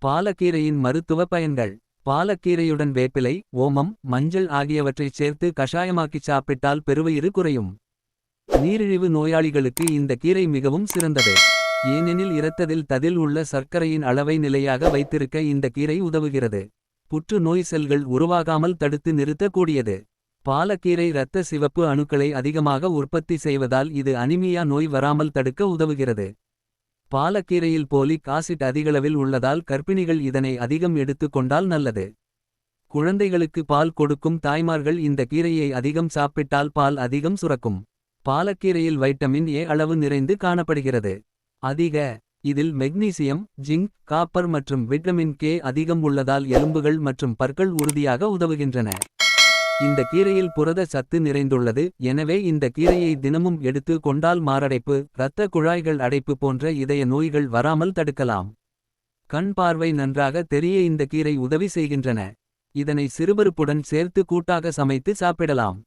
பாலக்கீரையின் மருத்துவ பயன்கள். பாலக்கீரையுடன் வேப்பிலை, ஓமம், மஞ்சள் ஆகியவற்றைச் சேர்த்து கஷாயமாக்கிச் சாப்பிட்டால் பெருவயிறு குறையும். நீரிழிவு நோயாளிகளுக்கு இந்த கீரை மிகவும் சிறந்தது. ஏனெனில் இரத்தத்தில் ததில் உள்ள சர்க்கரையின் அளவை நிலையாக வைத்திருக்க இந்த கீரை உதவுகிறது. புற்று நோய் செல்கள் உருவாகாமல் தடுத்து நிறுத்தக்கூடியது. பாலக்கீரை இரத்த சிவப்பு அணுக்களை அதிகமாக உற்பத்தி செய்வதால் இது அனிமியா நோய் வராமல் தடுக்க உதவுகிறது. பாலக்கீரையில் போலிக் ஆசிட் அதிகளவில் உள்ளதால் கர்ப்பிணிகள் இதனை அதிகம் எடுத்துக் கொண்டால் நல்லது. குழந்தைகளுக்கு பால் கொடுக்கும் தாய்மார்கள் இந்த கீரையை அதிகம் சாப்பிட்டால் பால் அதிகம் சுரக்கும். பாலக்கீரையில் வைட்டமின் ஏ அளவு நிறைந்து காணப்படுகிறது. அதிக இதில் மெக்னீசியம், ஜிங்க், காப்பர் மற்றும் விட்டமின் கே அதிகம் உள்ளதால் எலும்புகள் மற்றும் பற்கள் உறுதியாக உதவுகின்றன. இந்த கீரையில் புரத சத்து நிறைந்துள்ளது. எனவே இந்த கீரையை தினமும் எடுத்து கொண்டால் மாரடைப்பு, இரத்த குழாய்கள் அடைப்பு போன்ற இதய நோய்கள் வராமல் தடுக்கலாம். கண் பார்வை நன்றாக தெரிய இந்த கீரை உதவி செய்கின்றன. இதனை சிறுபருப்புடன் சேர்த்து கூட்டாக சமைத்து சாப்பிடலாம்.